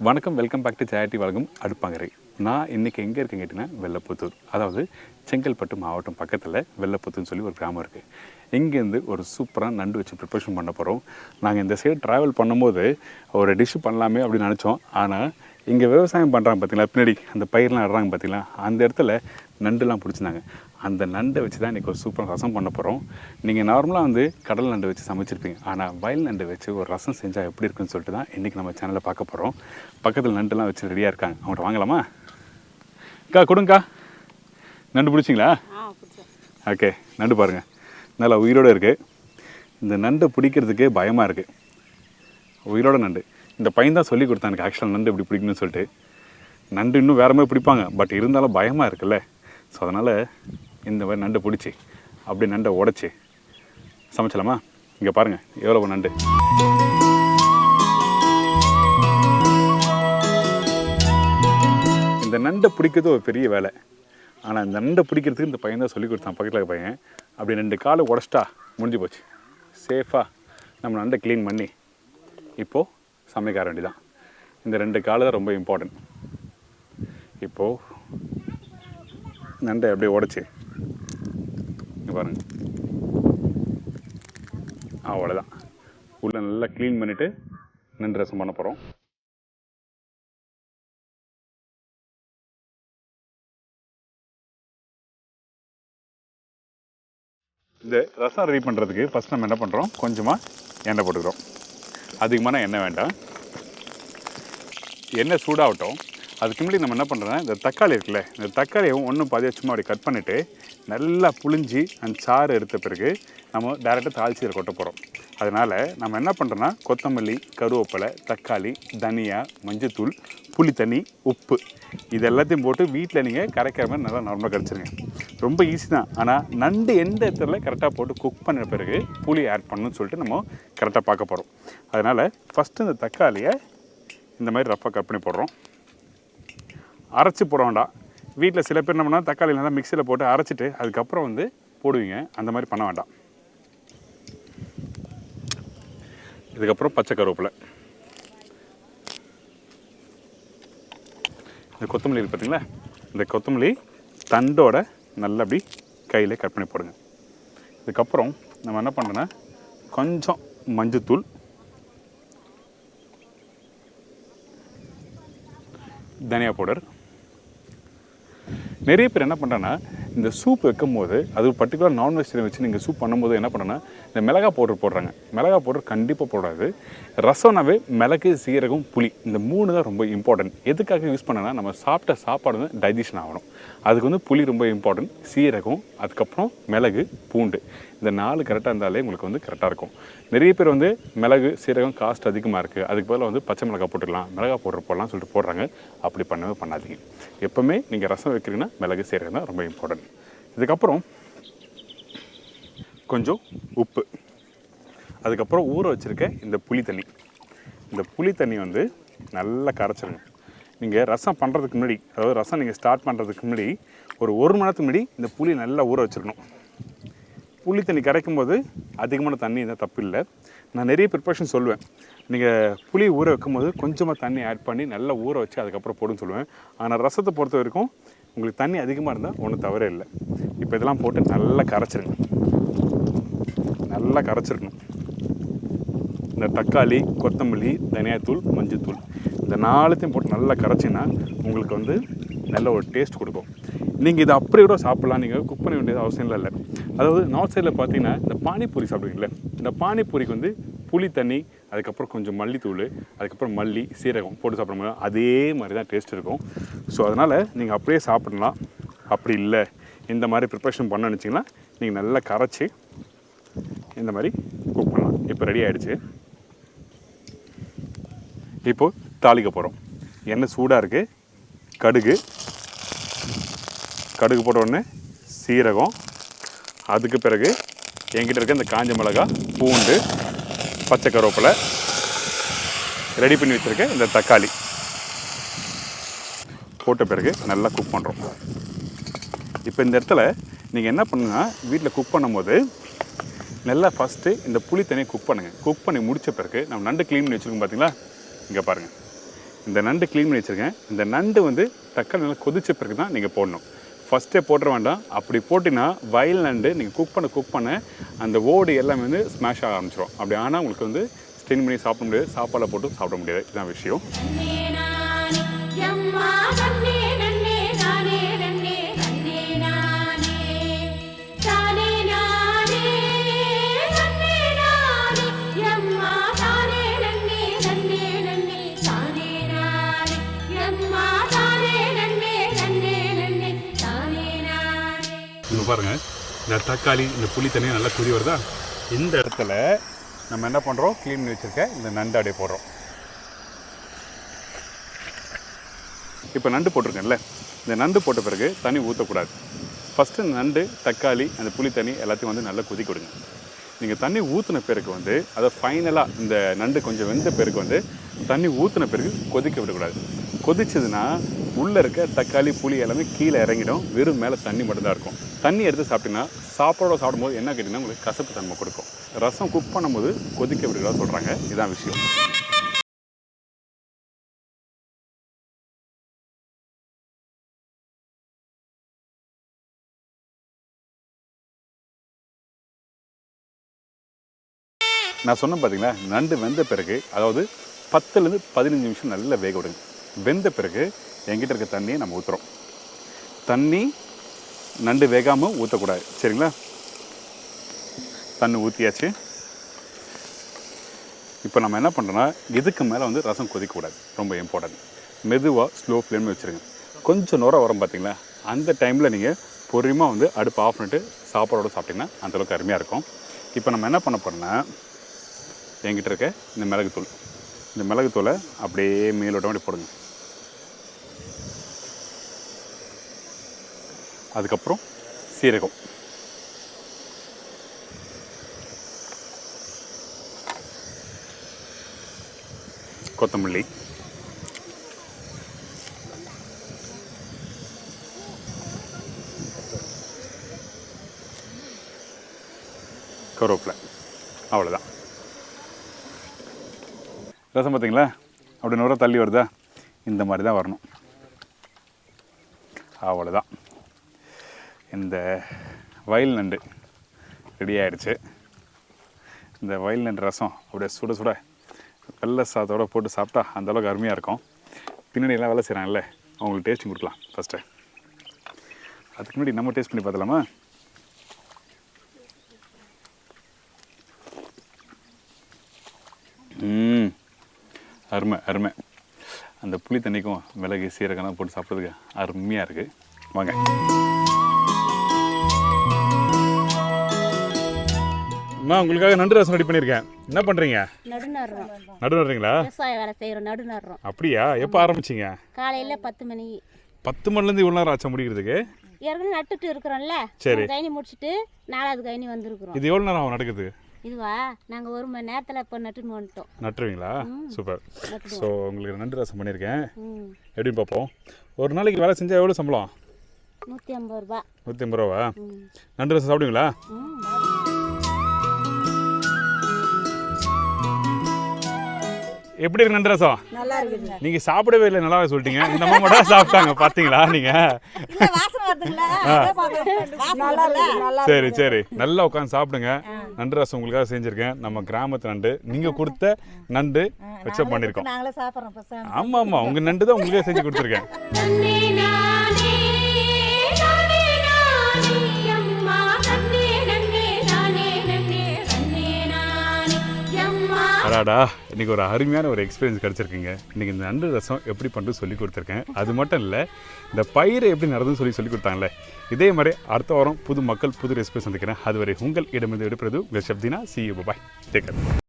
வணக்கம், welcome back to Jaya வழங்கும் அடுப்பங்கரை. நான் இன்றைக்கி எங்கே இருக்கேன்னு கேட்டிங்கன்னா வெள்ளப்புத்தூர், அதாவது செங்கல்பட்டு மாவட்டம் பக்கத்தில் வெள்ளப்புத்தூர்னு சொல்லி ஒரு கிராமம் இருக்குது. இங்கேருந்து ஒரு சூப்பராக நண்டு வச்சு ப்ரிப்பரேஷன் பண்ண போகிறோம். நாங்கள் இந்த சைடு ட்ராவல் பண்ணும்போது ஒரு டிஷ்ஷு பண்ணலாமே அப்படின்னு நினச்சோம். ஆனால் இங்கே விவசாயம் பண்ணுறாங்க பார்த்தீங்களா, பின்னாடி அந்த பயிரெலாம் நடுறாங்க பார்த்தீங்களா, அந்த இடத்துல நண்டுலாம் பிடிச்சிருந்தாங்க. அந்த நண்டை வச்சு தான் இன்றைக்கி ஒரு சூப்பராக ரசம் பண்ண போகிறோம். நீங்கள் நார்மலாக வந்து கடல் நண்டு வச்சு சமைச்சிருப்பீங்க, ஆனால் வயல் நண்டு வச்சு ஒரு ரசம் செஞ்சால் எப்படி இருக்குன்னு சொல்லிட்டு தான் இன்றைக்கி நம்ம சேனலில் பார்க்க போகிறோம். பக்கத்தில் நண்டுலாம் வச்சு ரெடியாக இருக்காங்க, அவங்கள்ட்ட வாங்கலாமா? அக்கா கொடுங்கக்கா, நண்டு பிடிச்சிங்களா? ஓகே, நண்டு பாருங்கள், நல்லா உயிரோடு இருக்குது. இந்த நண்டை பிடிக்கிறதுக்கே பயமாக இருக்குது, உயிரோட நண்டு. இந்த பையன் தான் சொல்லி கொடுத்தான் எனக்கு ஆக்சுவலாக நண்டு எப்படி பிடிக்கணும்னு சொல்லிட்டு. நண்டு இன்னும் வேறு மாதிரி பிடிப்பாங்க, பட் இருந்தாலும் பயமாக இருக்குல்ல. ஸோ அதனால் இந்த மாதிரி நண்டை பிடிச்சி அப்படி நண்டை உடச்சி சமைச்சலாமா? இங்கே பாருங்கள் எவ்வளோ நண்டு. இந்த நண்டை பிடிக்கிறது ஒரு பெரிய வேலை. ஆனால் இந்த நண்டை பிடிக்கிறதுக்கு இந்த பையன் தான் சொல்லி கொடுத்தான், பக்கத்தில் இருக்க பையன். அப்படி 2 காலை உடச்சிட்டா முடிஞ்சு போச்சு. சேஃபாக நம்ம நண்டை க்ளீன் பண்ணி இப்போது சமைக்க வேண்டியதான். இந்த 2 காலை தான் ரொம்ப இம்பார்ட்டன்ட். இப்போது நண்டை அப்படியே உடச்சி இங்கே பாருங்கள், அவ்வளோதான். உள்ளே நல்லா க்ளீன் பண்ணிவிட்டு நண்டு ரசம் பண்ண போகிறோம். இந்த ரசம் ரெடி பண்ணுறதுக்கு ஃபஸ்ட் நம்ம என்ன பண்ணுறோம், கொஞ்சமாக எண்ணெய் போட்டுக்கிறோம். அதிகமான எண்ணெய் வேண்டாம், எண்ணெய் சூடாகட்டும். அதுக்கு முன்னாடி நம்ம என்ன பண்ணுறோன்னா, இந்த தக்காளி இருக்குல்ல, இந்த தக்காளியை ஒன்றும் பாதியாக சும்மா அப்படி கட் பண்ணிவிட்டு நல்லா புளிஞ்சி அந்த சாறு எடுத்த பிறகு நம்ம டேரெக்டாக தாளிச்சியில் கொட்ட போகிறோம். அதனால் நம்ம என்ன பண்ணுறோன்னா, கொத்தமல்லி, கருவேப்பிலை, தக்காளி, தனியா, மஞ்சத்தூள், புளி தண்ணி, உப்பு, இது எல்லாத்தையும் போட்டு வீட்டில் நீங்கள் கரைக்கிற மாதிரி நல்லா நார்மலாக கரைச்சிருங்க. ரொம்ப ஈஸி தான். ஆனால் நண்டு எந்த இடத்துல கரெக்டாக போட்டு குக் பண்ண பிறகு புளி ஆட் பண்ணணும்னு சொல்லிட்டு நம்ம கரெக்டாக பார்க்க போகிறோம். அதனால் ஃபஸ்ட்டு இந்த தக்காளியை இந்த மாதிரி ரஃப்பாக கட் பண்ணி போடுறோம். அரைச்சி போட வேண்டாம். வீட்டில் சில பேர் என்ன பண்ணால் தக்காளி நல்லா மிக்சியில் போட்டு அரைச்சிட்டு அதுக்கப்புறம் வந்து போடுவீங்க, அந்த மாதிரி பண்ண வேண்டாம். இதுக்கப்புறம் பச்சை கருவேப்பிலை, இந்த கொத்தமல்லி இருக்குது பார்த்தீங்களா, இந்த கொத்தமல்லி தண்டோட நல்லா அப்படி கையில் கட் பண்ணி போடுங்க. இதுக்கப்புறம் நம்ம என்ன பண்ணுறோன்னா, கொஞ்சம் மஞ்சத்தூள், தனியா பவுடர். நிறைய பேர் என்ன பண்ணுறேன்னா, இந்த சூப் வைக்கும் போது, அது பர்டிகுலர் நான்வெஜ்ஜில் வச்சு நீங்கள் சூப் பண்ணும்போது என்ன பண்ணுறேன்னா, இந்த மிளகா பவுடர் போடுறாங்க. மிளகா பவுடர் கண்டிப்பாக போடாது. ரசம்னாவே மிளகு, சீரகம், புளி, இந்த 3 தான் ரொம்ப இம்பார்ட்டன்ட். எதுக்காக யூஸ் பண்ணனா, நம்ம சாப்பிட்ட சாப்பாடு வந்து டைஜஷன் ஆகணும். அதுக்கு வந்து புளி ரொம்ப இம்பார்ட்டன்ட், சீரகம், அதுக்கப்புறம் மிளகு, பூண்டு, இந்த 4 கரெக்டாக இருந்தாலே உங்களுக்கு வந்து கரெக்டாக இருக்கும். நிறைய பேர் வந்து மிளகு, சீரகம் காஸ்ட் அதிகமாக இருக்குது, அதுக்கு பதிலாக வந்து பச்சை மிளகா போட்டுக்கலாம், மிளகா பவுடர் போடலாம் சொல்லிட்டு போடுறாங்க. அப்படி பண்ணவே பண்ணாதீங்க. எப்போவுமே நீங்கள் ரசம் வைக்கிறீங்கன்னா மிளகு, சீரகம் தான் ரொம்ப இம்பார்ட்டன்ட். இதுக்கப்புறம் கொஞ்சம் உப்பு, அதுக்கப்புறம் ஊற வச்சுருக்க இந்த புளி தண்ணி. இந்த புளி தண்ணி வந்து நல்லா கரைச்சிருங்க. நீங்கள் ரசம் பண்ணுறதுக்கு முன்னாடி, அதாவது ரசம் நீங்கள் ஸ்டார்ட் பண்ணுறதுக்கு முன்னாடி ஒரு 1 மணி நேரத்துக்கு முன்னாடி இந்த புளி நல்லா ஊற வச்சுருக்கணும். புளி தண்ணி கரைக்கும் போது அதிகமான தண்ணி இருந்தால் தப்பு இல்லை. நான் நிறைய ப்ரிப்பரேஷன் சொல்லுவேன், நீங்கள் புளி ஊற வைக்கும் போது கொஞ்சமாக தண்ணி ஆட் பண்ணி நல்லா ஊற வச்சு அதுக்கப்புறம் போடுன்னு சொல்லுவேன். ஆனால் ரசத்தை பொறுத்த வரைக்கும் உங்களுக்கு தண்ணி அதிகமாக இருந்தால் ஒன்றும் தவறே இல்லை. இப்போ இதெல்லாம் போட்டு நல்லா கரைச்சிருங்க. நல்லா கரைச்சிருக்கணும். இந்த தக்காளி, கொத்தமல்லி, தனியாத்தூள், மஞ்சத்தூள், இந்த 4த்தையும் போட்டு நல்லா கரைச்சின்னா உங்களுக்கு வந்து நல்ல ஒரு டேஸ்ட் கொடுக்கும். நீங்கள் இதை அப்படியே கூட சாப்பிட்லாம், நீங்கள் குக் பண்ண வேண்டியது அவசியம் இல்லை. அதாவது நார்த் சைடில் பார்த்தீங்கன்னா இந்த பானிபூரி சாப்பிடுவீங்களே, இந்த பானிபூரிக்கு வந்து புளி தண்ணி, அதுக்கப்புறம் கொஞ்சம் மல்லித்தூள், அதுக்கப்புறம் மல்லி, சீரகம் போட்டு சாப்பிடும்போது அதே மாதிரி தான் டேஸ்ட் இருக்கும். ஸோ அதனால் நீங்கள் அப்படியே சாப்பிடலாம். அப்படி இல்லை, இந்த மாதிரி ப்ரிப்பரேஷன் பண்ண நினச்சிங்கன்னா நீங்கள் நல்லா கரைச்சி இந்த மாதிரி குக் பண்ணலாம். இப்போ ரெடி ஆகிடுச்சு. இப்போது தாளிக்க போகிறோம். எண்ணெய் சூடாக இருக்குது. கடுகு போட்ட உடனே சீரகம், அதுக்கு பிறகு என்கிட்ட இருக்க இந்த காஞ்ச மிளகா, பூண்டு, பச்சை கருவேப்பிலை, ரெடி பண்ணி வச்சுருக்கேன் இந்த தக்காளி போட்ட பிறகு நல்லா குக் பண்ணுறோம். இப்போ இந்த இடத்துல நீங்கள் என்ன பண்ணுங்கன்னா, வீட்டில் குக் பண்ணும்போது நல்லா ஃபஸ்ட்டு இந்த புளி தண்ணியை குக் பண்ணுங்கள். குக் பண்ணி முடித்த பிறகு நம்ம நண்டு க்ளீன் பண்ணி வச்சுருக்கோம் பார்த்தீங்களா, இங்கே பாருங்கள். இந்த நண்டு க்ளீன் பண்ணி வச்சுருக்கேன். இந்த நண்டு வந்து தக்காளி நல்லா கொதிச்ச பிறகு தான் நீங்கள் போடணும். ஃபஸ்ட்டே போட்டுற வேண்டாம். அப்படி போட்டிங்கன்னா வயல் நண்டு நீங்கள் குக் பண்ண அந்த ஓடு எல்லாமே வந்து ஸ்மாஷ் ஆக ஆரம்பிச்சிடும். அப்படி ஆனால் உங்களுக்கு வந்து ஸ்டெயின் பண்ணி சாப்பிட முடியாது, சாப்பாடில் போட்டு சாப்பிட முடியாது. இதுதான் விஷயம். இப்போ பாருங்கள், இந்த தக்காளி இந்த புளி தண்ணியும் நல்லா கொதி வருதா. இந்த இடத்துல நம்ம என்ன பண்ணுறோம், க்ளீன் பண்ணி வச்சுருக்க இந்த நண்டு அப்படியே போடுறோம். இப்போ நண்டு போட்டிருக்கேன்ல, இந்த நண்டு போட்ட பிறகு தண்ணி ஊற்றக்கூடாது. ஃபஸ்ட்டு நண்டு தக்காளி அந்த புளி தண்ணி எல்லாத்தையும் வந்து நல்லா கொதிக்க விடுங்க. நீங்கள் தண்ணி ஊற்றின பிறகு வந்து அதை ஃபைனலாக இந்த நண்டு கொஞ்சம் வெந்த பிறகு வந்து தண்ணி ஊற்றின பிறகு கொதிக்க விடக்கூடாது. கொதிச்சதுன்னா உள்ளே இருக்க தக்காளி புளி எல்லாமே கீழே இறங்கிடும், வெறும் மேலே தண்ணி மட்டும்தான் இருக்கும். தண்ணி எடுத்து சாப்பிட்டீங்கன்னா சாப்பிடும்போது என்ன கேட்டிங்கன்னா உங்களுக்கு கசப்பு தன்மை கொடுக்கும். ரசம் குக் பண்ணும்போது கொதிக்க விடுறதா சொல்கிறாங்க. இதுதான் விஷயம். நான் சொன்னேன் பார்த்தீங்களா, நண்டு வெந்த பிறகு அதாவது 10லேருந்து 15 நிமிஷம் நல்லா வேக விடுங்க. வெந்த பிறகு என்கிட்ட இருக்க தண்ணியை நம்ம ஊற்றுறோம். தண்ணி நண்டு வேகாமல் ஊற்றக்கூடாது, சரிங்களா? தண்ணி ஊற்றியாச்சு. இப்போ நம்ம என்ன பண்ணுறோன்னா, இதுக்கு மேலே வந்து ரசம் கொதிக்கக்கூடாது, ரொம்ப இம்பார்ட்டன்ட். மெதுவாக ஸ்லோ ஃப்ளேமில் வச்சுருங்க. கொஞ்சம் நுர வரும் பார்த்தீங்களா, அந்த டைமில் நீங்கள் பொறுமையாக வந்து அடுப்பு ஆஃப் பண்ணிட்டு சாப்பாடோடு சாப்பிட்டிங்கன்னா அந்தளவுக்கு அருமையாக இருக்கும். இப்போ நம்ம என்ன பண்ண போகிறோன்னா, என்கிட்ட இருக்க இந்த மிளகுத்தூளை அப்படியே மேலோட்டமாடி போடுங்க. அதுக்கப்புறம் சீரகம், கொத்தமல்லி, கருவேப்பிலை, அவ்வளோதான். ரசம் பார்த்தீங்களா, அப்படி நுர தள்ளி வருதா, இந்த மாதிரி தான் வரணும். அவ்வளோதான். இந்த வயல் நண்டு ரெடி ஆகிடுச்சு. இந்த வயல் நண்டு ரசம் அப்படியே சுட சுட வெள்ளை சாதத்தோடு போட்டு சாப்பிட்டா அந்தளவுக்கு அருமையாக இருக்கும். பின்னாடி எல்லாம் வேலை செய்கிறாங்கல்ல, அவங்களுக்கு டேஸ்டிங் கொடுக்கலாம் ஃபஸ்ட்டு. அதுக்கு முன்னாடி நம்ம டேஸ்ட் பண்ணி பார்த்தலாமா? அருமை. அந்த புளி தண்ணிக்கும் மிளகு சீரகம்லாம் போட்டு சாப்பிட்றதுக்கு அருமையாக இருக்குது. வாங்க. அம்மா, உங்களுக்காக நண்டு ரசம் ரெடி பண்ணியிருக்கேன். என்ன பண்ணுறீங்க? நடுநடுறீங்களா? விவசாய வேலை செய்கிறோம், நடுநடுறோம். அப்படியா? எப்போ ஆரம்பிச்சிங்க? காலையில் 10 மணி. 10 மணிலேருந்து இவ்வளோ நேரம் ஆச்சா முடிக்கிறதுக்கு? ஏற்கனவே நட்டுட்டு இருக்கிறோம்ல, சரி. கைனி முடிச்சுட்டு 4வது கைனி வந்திருக்கிறோம். இது எவ்வளோ நேரம் ஆகும் நடக்குது? இதுவா, நாங்கள் 1 மணி நேரத்தில் இப்போ நட்டுன்னு வந்துட்டோம். நட்டுருவீங்களா? சூப்பர். ஸோ உங்களுக்கு நண்டு ரசம் பண்ணியிருக்கேன், எப்படின்னு பார்ப்போம். ஒரு நாளைக்கு வேலை செஞ்சால் எவ்வளோ சம்பளம்? 150 ரூபா. 150 ரூபாவா? நண்டு ரசம் சாப்பிடுவீங்களா? எப்படி இருக்கு நண்டு ரசம்? நல்லா இருக்குது. நீங்க சாப்பிடவே இல்லை, நல்லா சொல்லிட்டீங்க. இந்த அம்மா மட்டும் சாப்பிட்டாங்க, பாத்தீங்களா நீங்க? சரி, நல்லா உட்காந்து சாப்பிடுங்க. நண்டு ரசம் உங்களுக்காக செஞ்சிருக்கேன். நம்ம கிராமத்து நண்டு, நீங்க கொடுத்த நண்டு வச்சு பண்ணிருக்கோம். ஆமா, உங்க நண்டு தான் உங்களுக்கே செஞ்சு கொடுத்துருக்கேன். அடாடா, இன்றைக்கி ஒரு அருமையான ஒரு எக்ஸ்பீரியன்ஸ் கிடச்சிருக்குங்க. இன்றைக்கி இந்த நண்டு ரசம் எப்படி பண்ணுறது சொல்லி கொடுத்துருக்கேன். அது மட்டும் இல்லை, இந்த பயிரை எப்படி நடந்துன்னு சொல்லி கொடுத்தாங்களே, இதே மாதிரி அடுத்த வாரம் புது மக்கள் புது ரெசிபி சந்திக்கிறேன். அதுவரை உங்கள் இடமிருந்து விடுப்பது உங்கள் Shabdina. See you, bye. Take care.